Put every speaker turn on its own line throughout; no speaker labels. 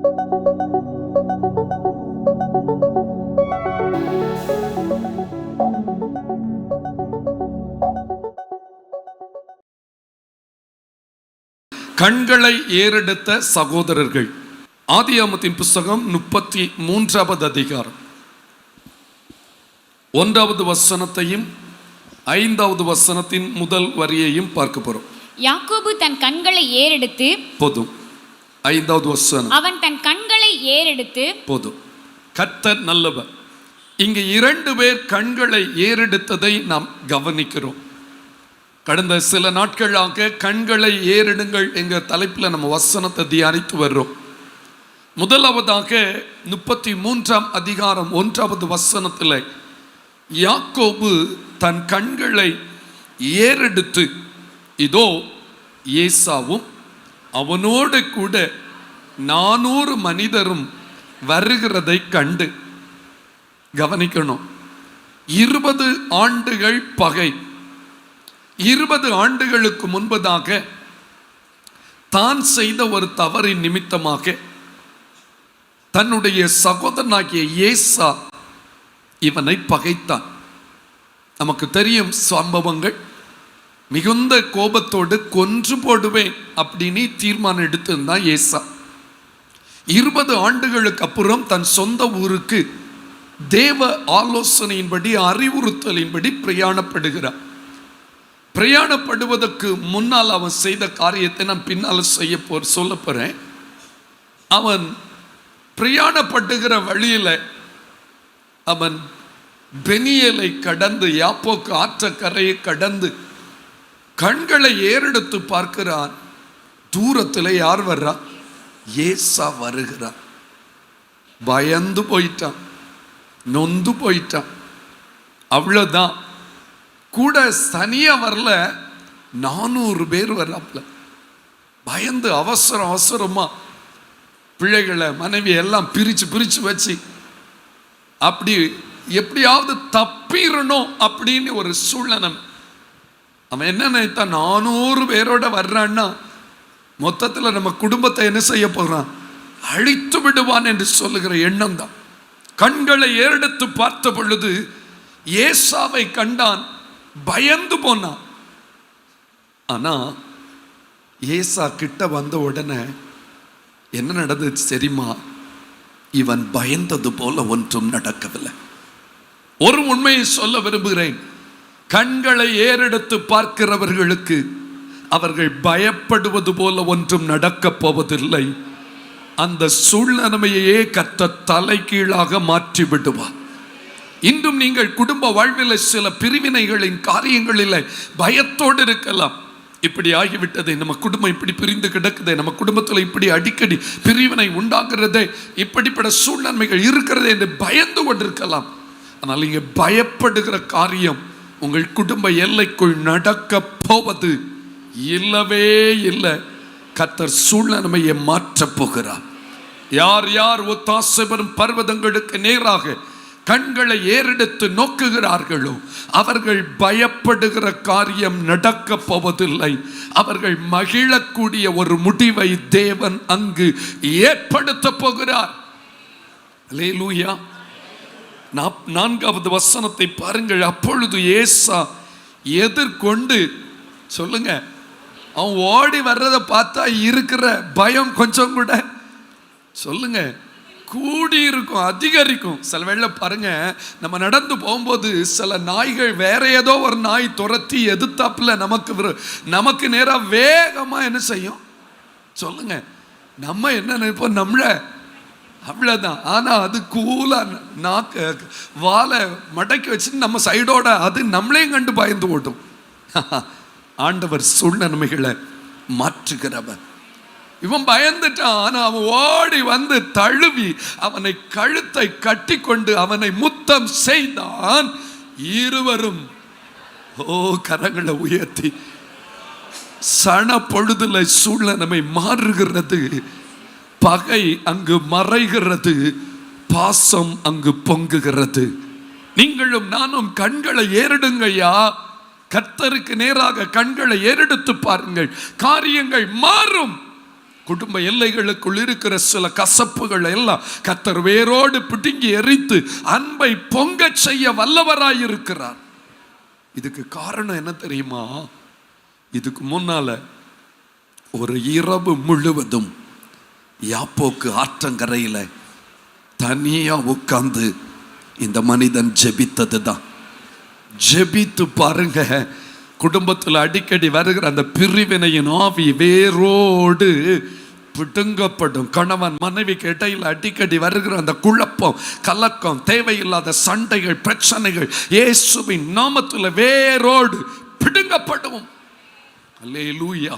கண்களை ஏறெடுத்த சகோதரர்கள். ஆதியாகமத்தின் புஸ்தகம் 33வது அதிகாரம் 1வது வசனத்தையும் 5வது வசனத்தின் முதல் வரியையும் பார்க்க போறோம்.
யாக்கோபு தன் கண்களை ஏறெடுத்து
போதும். 5வது வசனம்.
அவன் தன் கண்களை ஏறெடுத்து
போதும். கர்த்தர் நல்லவர். இங்கு 2 பேர் கண்களை ஏறெடுத்ததை நாம் கவனிக்கிறோம். கடந்த சில நாட்களாக கண்களை ஏறெடுங்கள் என்கிற தலைப்பில் நம்ம வசனத்தை தியானித்து வர்றோம். முதலாவதாக 33ஆம் அதிகாரம் 1வது வசனத்தில் யாக்கோபு தன் கண்களை ஏறெடுத்து இதோ ஏசாவும் அவனோடு கூட 400 மனிதரும் வருகிறதை கண்டு. கவனிக்கணும், 20 ஆண்டுகள் பகை. 20 ஆண்டுகளுக்கு முன்பதாக தான் செய்த ஒரு தவறின் நிமித்தமாக தன்னுடைய சகோதரனாகிய ஏசா இவனை பகைத்தான். நமக்கு தெரியும் சம்பவங்கள். மிகுந்த கோபத்தோடு கொன்று போடுவேன் அப்படின்னு தீர்மானம் எடுத்திருந்தான் ஏசா. 20 ஆண்டுகளுக்கு அப்புறம் தன் சொந்த ஊருக்கு தேவ ஆலோசனையின்படி அறிவுறுத்தலின்படி பிரயாணப்படுகிறார். பிரயாணப்படுவதற்கு முன்னால் அவன் செய்த காரியத்தை நான் பின்னால் சொல்ல போறேன். அவன் பிரயாணப்படுகிற வழியில் அவன் பெனியலை கடந்து யாப்போக்கு ஆற்றக்கரையை கடந்து கண்களை ஏறெடுத்து பார்க்கிறான். தூரத்தில் யார் வர்றா? ஏசா வருகிறான். பயந்து போயிட்டான், நொந்து போயிட்டான். அவ்வளோதான். கூட தனியா வரல, 400 பேர் வர்றாப்ல. பயந்து அவசரமா பிள்ளைகளை மனைவி எல்லாம் பிரிச்சு வச்சு அப்படி எப்படியாவது தப்பிடணும் அப்படின்னு ஒரு சூழ்நிலை. அவன் என்ன நினைத்தான்? 400 பேரோட வர்றான்னா மொத்தத்தில் நம்ம குடும்பத்தை என்ன செய்ய போறான்? அழித்து விடுவான் என்று சொல்லுகிற எண்ணம் தான். கண்களை ஏறெடுத்து பார்த்த பொழுது ஏசாவை கண்டான், பயந்து போனான். ஆனா ஏசா கிட்ட வந்த உடனே என்ன நடந்துச்சு தெரியுமா? இவன் பயந்தது போல ஒன்றும் நடக்கவில்லை. ஒரு உண்மையை சொல்ல விரும்புகிறேன். கண்களை ஏறெடுத்து பார்க்கிறவர்களுக்கு அவர்கள் பயப்படுவது போல ஒன்றும் நடக்கப் போவதில்லை. அந்த சூழ்நிலைமையே கர்த்தர் தலைகீழாக மாற்றி விடுவார். இன்றும் நீங்கள் குடும்ப வாழ்வில் சில பிரிவினைகளின் காரியங்களில் பயத்தோடு இருக்கலாம். இப்படி ஆகிவிட்டதே, நம்ம குடும்பம் இப்படி பிரிந்து கிடக்குதே, நம்ம குடும்பத்தில் இப்படி அடிக்கடி பிரிவினை உண்டாகிறதே, இப்படிப்பட்ட சூழ்நிலைகள் இருக்கிறதே என்று பயந்து கொண்டிருக்கலாம். ஆனால் இங்கே பயப்படுகிற காரியம் உங்கள் குடும்ப எல்லைக்குள் நடக்க போவது இல்லவே இல்லை. கர்த்தர் சூழ்நிலைமையை மாற்றப் போகிறார். யார் யார் ஒத்தாசை பெறும் பர்வதங்களுக்கு நேராக கண்களை ஏறெடுத்து நோக்குகிறார்களோ அவர்கள் பயப்படுகிற காரியம் நடக்க போவதில்லை. அவர்கள் மகிழக்கூடிய ஒரு முடிவை தேவன் அங்கு ஏற்படுத்த போகிறார். அல்லேலூயா. 4வது வசனத்தை பாருங்கள். அப்பொழுது ஏசா எதிர்கொண்டு, சொல்லுங்க, அவன் ஓடி வர்றதை பார்த்தா இருக்கிற பயம் கொஞ்சம் கூட சொல்லுங்க கூடி இருக்கும், அதிகரிக்கும். சில வேளை பாருங்க, நம்ம நடந்து போகும்போது சில நாய்கள் வேற ஏதோ ஒரு நாய் துரத்தி எதிர்த்தாப்புல நமக்கு நேராக வேகமா என்ன செய்யும்? சொல்லுங்க, நம்ம என்ன நினைப்போம்? நம்மள அவ்வளோதான். ஆனால் அது கூலா வாழை மடக்கி வச்சு நம்ம சைடோட அது நம்மளையும் கண்டு பயந்து ஓட்டும். ஆண்டவர் சூழ்நிலைமைகளை மாற்றுகிறவர். இவன் பயந்துட்டான். அவன் ஓடி வந்து தழுவி அவனை கழுத்தை கட்டி கொண்டு அவனை முத்தம் செய்தான். இருவரும் கரங்களை உயர்த்தி சன பொழுதுல சூழ்நிலைமை மாறுகிறது. பகை அங்கு மறைகிறது, பாசம் அங்கு பொங்குகிறது. நீங்களும் நானும் கண்களை ஏறெடுங்கய்யா. கர்த்தருக்கு நேராக கண்களை ஏறெடுத்து பாருங்கள், காரியங்கள் மாறும். குடும்ப எல்லைகளுக்குள் இருக்கிற சில கசப்புகள் எல்லாம் கர்த்தர் வேரோடு பிடுங்கி எரித்து அன்பை பொங்க செய்ய வல்லவராயிருக்கிறார். இதுக்கு காரணம் என்ன தெரியுமா? இதுக்கு முன்னால ஒரு இரவு முழுவதும் யாப்போக்கு ஆற்றங்கரையில தனியா உட்கார்ந்து இந்த மனிதன் ஜெபித்தது தான். ஜெபித்து பாருங்க, குடும்பத்தில் அடிக்கடி வருகிற அந்த பிரிவினையின் ஆவி வேரோடு பிடுங்கப்படும். கணவன் மனைவிக்கு இடையில் அடிக்கடி வருகிற அந்த குழப்பம், கலக்கம், தேவையில்லாத சண்டைகள், பிரச்சனைகள் இயேசுவின் நாமத்தில் வேரோடு பிடுங்கப்படும். அல்லேலூயா,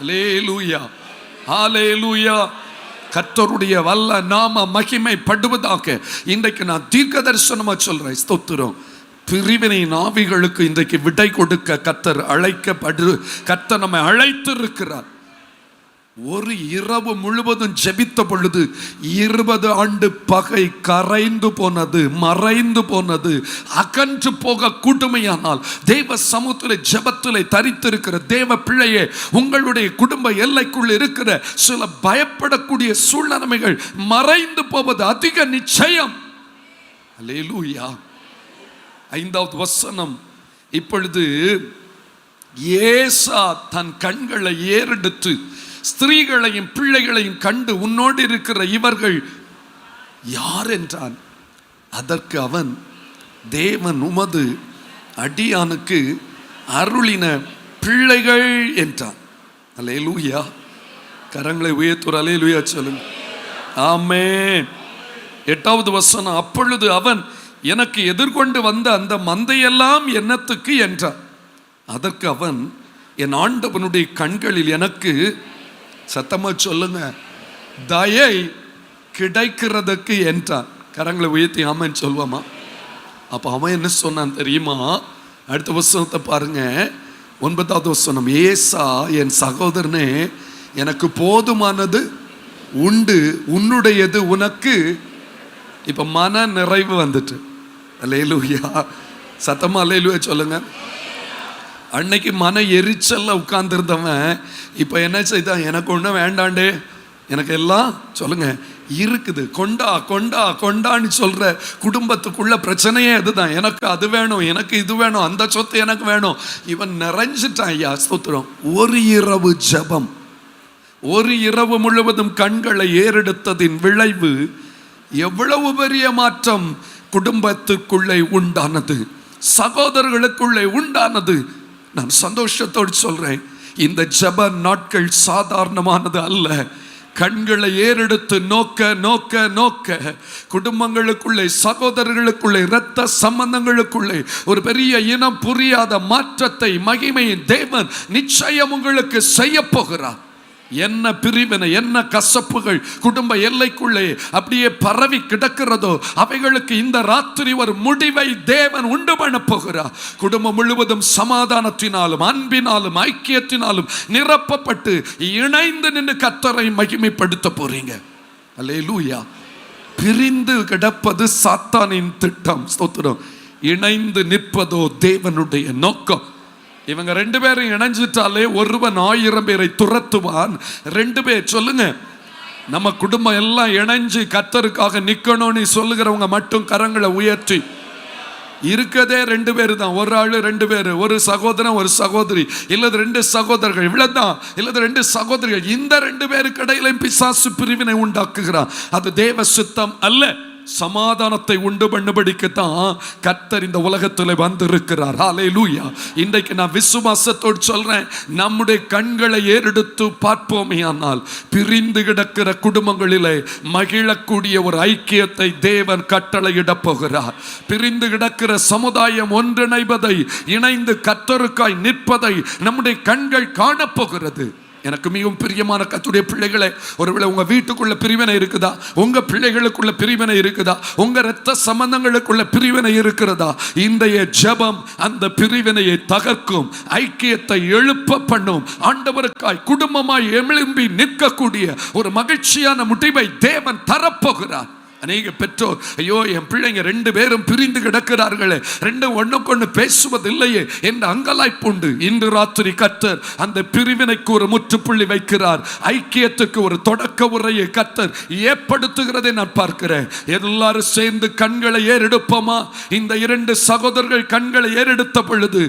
அல்லேலூயா, அல்லேலூயா. கர்த்தருடைய வல்ல நாம மகிமைப்படுவதாக. இன்றைக்கு நான் தீர்க்க தரிசனமா சொல்றேன். ஸ்தோத்திரம். பிரிவினையின் ஆவிகளுக்கு இன்றைக்கு விடை கொடுக்க கர்த்தர் கர்த்தர் நம்மை அழைத்து இருக்கிறார். ஒரு இரவு முழுவதும் ஜெபித்த பொழுது 20 ஆண்டு பகை கரைந்து போனது, மறைந்து போனது, அகன்று போக கூட்டுமையானால் தேவ சமூகத்திலே ஜெபத்திலே தரித்திருக்கிற தேவ பிள்ளையே, உங்களுடைய குடும்ப எல்லைக்குள் இருக்கிற சில பயப்படக்கூடிய சூழ்நிலைகள் மறைந்து போவது அதிக நிச்சயம். அல்லேலூயா. 5வது வசனம். இப்பொழுது ஏசா தன் கண்களை ஏறெடுத்து ஸ்திரீகளையும் பிள்ளைகளையும் கண்டு, உன்னோடு இருக்கிற இவர்கள் யார் என்றான். அதற்கு அவன், தேவன் உமது அடியானுக்கு அருளின பிள்ளைகள் என்றான். அல்லேலூயா. கரங்களை உயர்த்துற அல்லேலூயா சொல்லுங்க. ஆமென். 8வது வசனம். அப்பொழுது அவன், எனக்கு எதிர்கொண்டு வந்த அந்த மந்தையெல்லாம் என்னத்துக்கு என்றான். அதற்கு அவன், என் ஆண்டவனுடைய கண்களில் எனக்கு, சத்தமா சொல்லுங்க, தயை கிடைக்கிறதுக்கு என்றான். கரங்களை உயர்த்தி ஆமென் சொல்வாமா? அப்ப அவன் என்ன சொன்னான் தெரியுமா? அடுத்த வசனத்தை பாருங்க, 9வது வசனம். ஏசா, என் சகோதரனே, எனக்கு போதுமானது உண்டு, உன்னுடையது உனக்கு. இப்ப மன நிறைவு வந்துட்டு. அல்லேலூயா. சத்தமா அல்லேலூயா சொல்லுங்க. அன்னைக்கு மன எரிச்சல்ல உட்கார்ந்துருந்தவன் இப்போ என்ன செய்தான்? எனக்கு ஒன்றும் வேண்டாண்டே, எனக்கு எல்லாம் சொல்லுங்க இருக்குது, கொண்டா கொண்டா கொண்டான்னு சொல்ற குடும்பத்துக்குள்ள பிரச்சனையே அதுதான். எனக்கு அது வேணும், எனக்கு இது வேணும், அந்த சொத்து எனக்கு வேணும். இவன் நிறைஞ்சிட்டான். ஐயா ஸ்தோத்திரம். ஒரு இரவு ஜெபம், ஒரு இரவு முழுவதும் கண்களை ஏறெடுத்ததின் விளைவு எவ்வளவு பெரிய மாற்றம் குடும்பத்துக்குள்ளே உண்டானது, சகோதரர்களுக்குள்ளே உண்டானது. நான் சந்தோஷத்தோடு சொல்றேன், இந்த ஜெப நாட்கள் சாதாரணமானது அல்ல. கண்களை ஏறெடுத்து நோக்க நோக்க நோக்க குடும்பங்களுக்குள்ளே, சகோதரர்களுக்குள்ளே, இரத்த சம்பந்தங்களுக்குள்ளே ஒரு பெரிய இனம் புரியாத மாற்றத்தை மகிமையின் தேவன் நிச்சயம் உங்களுக்கு செய்ய போகிறார். என்ன பிரிவினை, என்ன கசப்புகள் குடும்ப எல்லைக்குள்ளே அப்படியே பரவி கிடக்கிறதோ அவைகளுக்கு இந்த ராத்திரி ஒரு முடிவை தேவன் உண்டு பண்ண போகிறார். குடும்பம் முழுவதும் சமாதானத்தினாலும் அன்பினாலும் ஐக்கியத்தினாலும் நிரப்பப்பட்டு இணைந்து நின்று கர்த்தரை மகிமைப்படுத்த போறீங்க. அல்லேலூயா. பிரிந்து கிடப்பது சாத்தானின் திட்டம். ஸ்தோத்திரம். இணைந்து நிற்பதோ தேவனுடைய நோக்கம். இவங்க 2 பேரும் இணைஞ்சிட்டாலே ஒருவன் 1000 பேரை துரத்துவான். 2 பேர் சொல்லுங்க. நம்ம குடும்பம் எல்லாம் இணைஞ்சு கர்த்தருக்காக நிக்கணும்னு சொல்லுகிறவங்க மட்டும் கரங்களை உயர்த்தி. இருக்கதே 2 பேர் தான். ஒரு ஆளு 2 பேர், ஒரு சகோதரன் ஒரு சகோதரி, இல்லது 2 சகோதரர்கள், இவ்வளவுதான். இல்லது 2 சகோதரிகள். இந்த 2 பேருக்கு இடையில பிசாசு பிரிவினை உண்டாக்குகிறான். அது தேவ சித்தம் அல்ல. சமாதானத்தை உண்டு பண்ணும்படிக்குத்தான் கர்த்தர் இந்த உலகத்தில் வந்திருக்கிறார். ஹல்லேலூயா. இன்றைக்கு நான் விசுவாசத்தோடு சொல்றேன், நம்முடைய கண்களை ஏறெடுத்து பார்ப்போமேயானால் பிரிந்து கிடக்கிற குடும்பங்களிலே மகிழக்கூடிய ஒரு ஐக்கியத்தை தேவன் கட்டளையிட போகிறார். பிரிந்து கிடக்கிற சமுதாயம் ஒன்றிணைவதை, இணைந்து கர்த்தருக்காய் நிற்பதை நம்முடைய கண்கள் காணப்போகிறது. எனக்கு மிகவும் பிரியமான கர்த்தருடைய பிள்ளைகளே, ஒருவேளை உங்க வீட்டுக்குள்ள பிரிவினை இருக்குதா, உங்க பிள்ளைகளுக்குள்ள பிரிவினை இருக்குதா, உங்க இரத்த சம்பந்தங்களுக்குள்ள பிரிவினை இருக்கிறதா, இன்றைய ஜெபம் அந்த பிரிவினையை தகர்க்கும், ஐக்கியத்தை எழுப்ப பண்ணும். ஆண்டவருக்காய் குடும்பமாய் எழும்பி நிற்கக்கூடிய ஒரு மகிழ்ச்சியான முடிவை தேவன் தரப்போகிறார். அநேக பெற்றோர், ஐயோ என் பிள்ளைங்க 2 பேரும் பிரிந்து கிடக்கிறார்களே, 2 ஒண்ணுக்கொண்ணு பேசுவதில்லையே என்ற அங்கலாய்ப்புண்டு. இன்று ராத்திரி கர்த்தர் அந்த பிரிவினைக்கு ஒரு முற்றுப்புள்ளி வைக்கிறார். ஐக்கியத்துக்கு ஒரு தொடக்க உரையை கர்த்தர் ஏற்படுத்துகிறதை நான் பார்க்கிறேன். எல்லாரும் சேர்ந்து கண்களை ஏறெடுப்போமா? இந்த 2 சகோதரர்கள் கண்களை ஏறெடுத்த பொழுது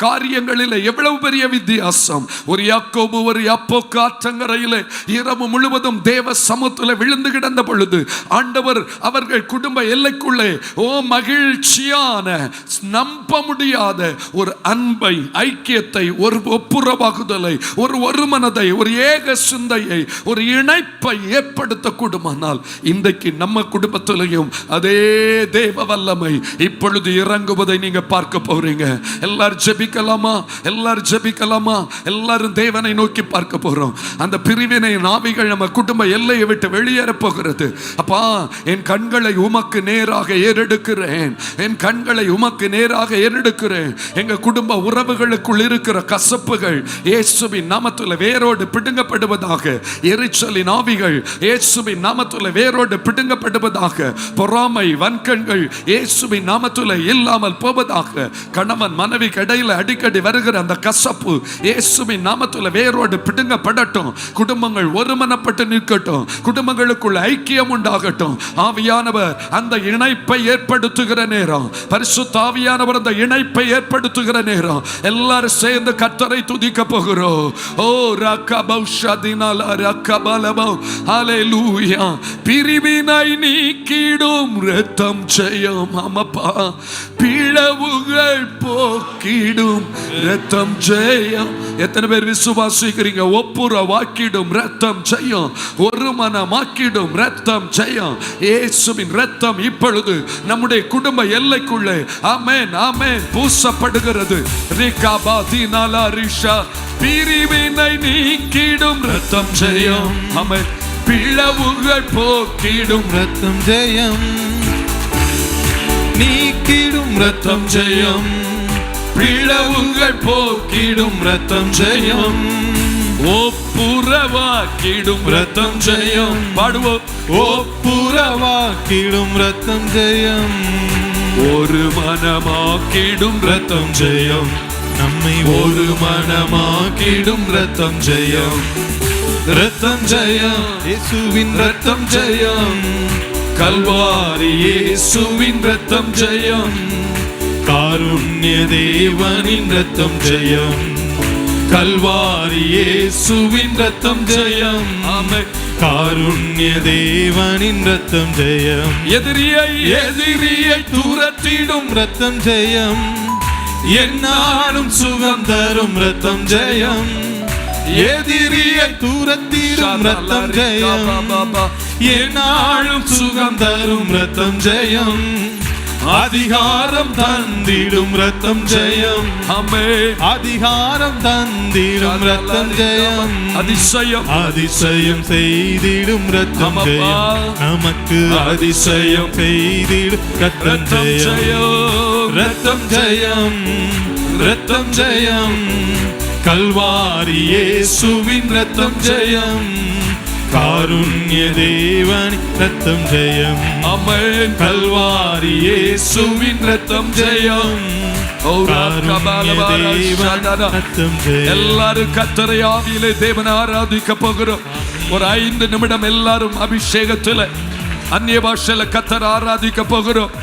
காரியங்களில் எவ்வளவு பெரிய வித்தியாசம். ஒரு யாக்கோபு ஒரு யாப்போக்கு ஆற்றங்கரையிலே இரவு முழுவதும் தேவ சமூகத்தில் விழுந்து கிடந்த பொழுது ஆண்டவர் அவர்கள் குடும்ப எல்லைக்குள்ளே மகிழ்ச்சியான நம்ப முடியாத ஒரு அன்பை, ஐக்கியத்தை, ஒரு ஒப்புரவாகுதலை, ஒரு மனதை, ஒரு ஏக சிந்தையை, ஒரு இணைப்பை ஏற்படுத்தக்கூடுமானால் இன்றைக்கு நம்ம குடும்பத்திலையும் அதே தேவ வல்லமை இப்பொழுது இறங்குவதை நீங்க பார்க்க போறீங்க. எல்லாரும் ஜெபிக்கலாமா? எல்லாரும் ஜெபிக்கலாமா? எல்லாரும் தேவனை நோக்கி பார்க்க போறோம். அந்த பிரிவினை ஆவிகள் நம்ம குடும்ப எல்லையை விட்டு வெளியேற போகிறது. அப்பா, என் கண்களை உமக்கு நேராக ஏறெடுக்கிறேன். என் கண்களை உமக்கு நேராக ஏறெடுக்கிறேன். எங்க குடும்ப உறவுகளுக்குள் இருக்கிற கசப்புகள் இயேசுவின் நாமத்தில் வேரோடு பிடுங்கப்படுவதாக. எரிச்சலின் ஆவிகள் இயேசுவின் நாமத்தில் வேரோடு பிடுங்கப்படுவதாக. பொறாமை, வன்கண்கள் இயேசுவின் நாமத்தில் இல்லாமல் போவதாக. கணவன் மனைவி இடையில அடிக்கடி வருகிற அந்த கசப்பு இயேசுவின் நாமத்தில் வேரோடு பிடுங்கப்படட்டும். குடும்பங்கள் ஒருமனப்பட்டு நிற்கட்டும். குடும்பங்களுக்குள்ள ஐக்கியம் உண்டாகட்டும். ஆவியானவர் அந்த இணைப்பை ஏற்படுத்துகிற நேரம், பரிசுத்த ஆவியானவர் அந்த இணைப்பை ஏற்படுத்துகிற நேரம் எல்லாரும் சேர்ந்து கர்த்தரை துதிக்க போகிறோம். ஓ ரக்கபௌஷதினால ரக்கபலபௌ ஹalleluya. பிரிவினை நீக்கிடும் இரத்தம் ஜெயம். ஆமாப்பா, பிளவுகள் போக்கிடும் இரத்தம் ஜெயம். எத்தனை பேர் விசுவாசிக்கிறீங்க? ஒப்புரவாக்கிடும் இரத்தம் ஜெயம். ஒரு மனமாக்கிடும் இரத்தம் ஜெயம். இயேசுவின் இரத்தம் இப்பொழுது நம்முடைய குடும்ப எல்லைக்குள்ளே ஆமென் ஆமென் பூசப்படுகிறது. ரிகாபாதினாலா ரிஷா. பிரிவினை நீக்கிடும் இரத்தம் ஜெயம். ஆமென். பிளவுகள் போக்கிடும் இரத்தம் ஜெயம். நீக்கிடும் இரத்தம் ஜெயம். பிளவுகள் போக்கிடும் இரத்தம் ஜெயம். ஒப்புரவாக்கிடும் இரத்தம் ஜெயம். பாடுவோம். ஒப்புரவாக்கிடும் இரத்தம் ஜெயம். ஒரு மனமாக்கிடும் இரத்தம் ஜெயம். நம்மை ஒரு மனமாக்கிடும் இரத்தம் ஜெயம். இரத்தம் ஜெயம். இயேசுவின் இரத்தம் ஜெயம். கல்வாரி இயேசுவின் இரத்தம் ஜெயம். காருண்ய தேவனின் இரத்தம் ஜெயம். கல்வாரி இயேசுவின் இரத்தம் ஜெயம். ஆமென். காருண்ய தேவனின் இரத்தம் ஜெயம். எதிரியை துரத்திடும் இரத்தம் ஜெயம். என்னாலும் சுகம் தரும் இரத்தம் ஜெயம். எதிரியை துரத்திடும் இரத்தம் ஜெயம். என்னாலும் சுகம் தரும் இரத்தம் ஜெயம். அதிகாரம் தந்திடும் இரத்தம் ஜெயம். ஆமென். அதிகாரம் தந்திடும் இரத்தம் ஜெயம். அதிசயம் அதிசயம் செய்திடும் இரத்தம் ஜெயம். நமக்கு அதிசயம் செய்திடும் இரத்தம் ஜெயம். இரத்தம் ஜெயம். இரத்தம் ஜெயம். கல்வாரி இயேசுவின் இரத்தம் ஜெயம். காருண்ய தேவனின் இரத்தம் ஜெயம். ஆமென். கல்வாரி இயேசுவின் இரத்தம் ஜெயம். எல்லாரும் கர்த்தரை ஆவியிலே தேவனை ஆராதிக்க போகிறோம். ஒரு 5 நிமிடம் எல்லாரும் அபிஷேகத்தில் அந்நிய பாஷையில கர்த்தரை ஆராதிக்க போகிறோம்.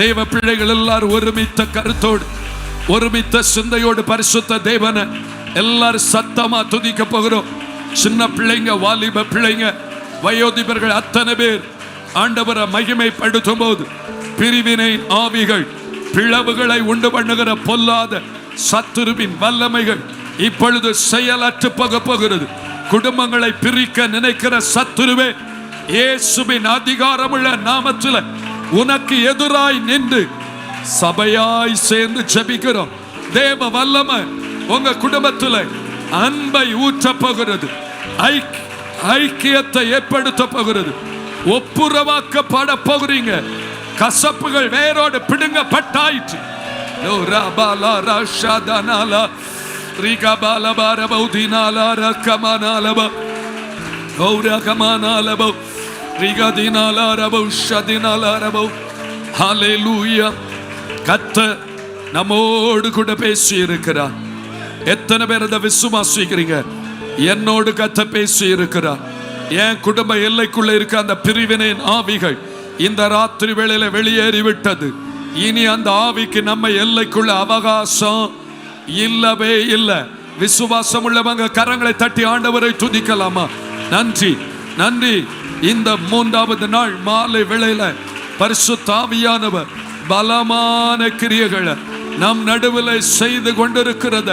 தேவ பிள்ளைகள் எல்லாரும் ஒருமித்த கருத்தோடு, ஒருமித்த சிந்தையோடு பரிசுத்த தேவனை எல்லாரும் சத்தமா துதிக்க போகிறோம். சின்ன பிள்ளைங்க, வாலிப பிள்ளைங்க, வயோதிபர்கள் அத்தனை பேர் ஆண்டவரை மகிமைப்படுத்தும் போது பிரிவினை ஆவிகள், பிளவுகளை உண்டு பண்ணுகிற பொல்லாத சத்துருவின் வல்லமைகள் இப்பொழுது செயலற்று போக போகிறது. குடும்பங்களை பிரிக்க நினைக்கிற சத்துருவே, இயேசுவின் அதிகாரமுள்ள நாமத்தில் உனக்கு எதிராய் நின்று சபையாய் சேர்ந்து ஜெபிக்கிறோம். தேவ வல்லமை உங்க குடும்பத்தில் அன்பை ஊற்ற போகிறது. ஐக்கியத்தை ஏற்படுத்த போகிறது. ஒப்புரவாக்கப்பட போகிறீங்க. கசப்புகள் வேரோடு பிடுங்கப்பட்டாயிற்று. ஹல்லேலூயா. கர்த்தர் நம்மோடு கூட பேசி இருக்கிறார். எத்தனை பேர் அதை விசுவாசிக்கிறீங்க? என்னோடு கர்த்தர் பேசி இருக்கிறார். என் குடும்ப எல்லைக்குள்ள இருக்க அந்த பிரிவினை ஆவிகள் இந்த ராத்திரி வேளையில வெளியேறிவிட்டது. இனி அந்த ஆவிக்கு நம்ம எல்லைக்குள்ள அவகாசம் இல்லவே இல்லை. விசுவாசம் உள்ளவங்க கரங்களை தட்டி ஆண்டவரை துதிக்கலாமா? நன்றி, நன்றி. இந்த 3வது நாள் மாலை வேளையில பரிசுத்த ஆவியானவர் பலமான கிரியைகளை நம் நடுவில் செய்து கொண்டிருக்கிறத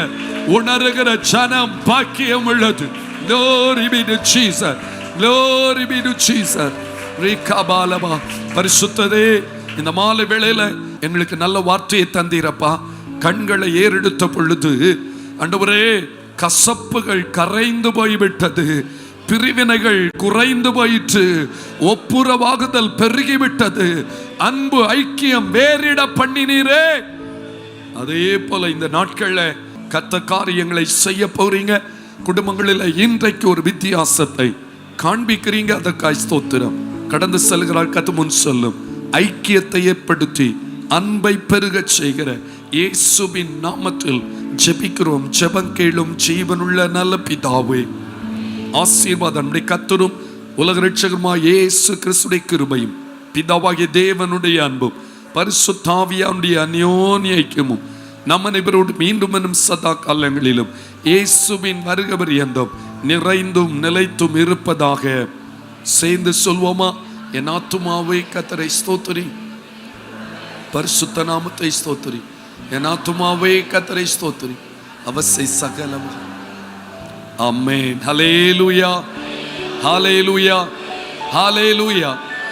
உணர்கிற ஜனம் பாக்கியம் உள்ளது. Glory be to Jesus. Glory be to Jesus. ரீகாபாலபா. பரிசுத்தரே, இந்த மாலை வேளையில எங்களுக்கு நல்ல வார்த்தையை தந்தீரப்பா. கண்களை ஏறெடுத்த பொழுது ஆண்டவரே, கசப்புகள் கரைந்து போய்விட்டது, பிரிவினைகள் குறைந்து போயிற்று, ஒப்புரவாகுதல் பெருகிவிட்டது, அன்பு ஐக்கியம் வேறிட பண்ணினீரே. அதே போல இந்த நாட்கள்ல கத்த காரியங்களை செய்ய போறீங்க. குடும்பங்களில் இன்றைக்கு ஒரு வித்தியாசத்தை காண்பிக்கிறீங்க. அதற்காய் ஸ்தோத்திரம். கடந்து செல்கிறார் கத்து முன் சொல்லும் ஐக்கியத்தை ஏற்படுத்தி அன்பை பெருக செய்கிற இயேசுவின் நாமத்தில் ஜெபிக்கிறோம். ஜெபம் கேளும் ஜீவனுள்ள நல்ல பிதாவே. ஆசீர்வாதம் கர்த்தரும் உலக இரட்சகருமாய் இயேசு கிறிஸ்துவின் கிருபையும் பிதாவாகிய தேவனுடைய அன்பும் பரிசுத்த ஆவியானுடைய அந்யோன்ய ஐக்கியமும் நம்ம அனைவரோடு மீண்டும் என்னும் சதா காலங்களிலும் இயேசுவின் வருக பரியந்தம் நிறைந்தும் நிலைத்தும் இருப்பதாக. சேர்ந்து சொல்வோமா? என் ஆத்துமாவே கர்த்தரை ஸ்தோத்திரி, பரிசுத்த நாமத்தை ஸ்தோத்திரி. என் ஆத்துமாவே கர்த்தரை ஸ்தோத்திரி, அவர் சகலம். ஆமென். ஹல்லேலூயா, ஹல்லேலூயா, ஹல்லேலூயா.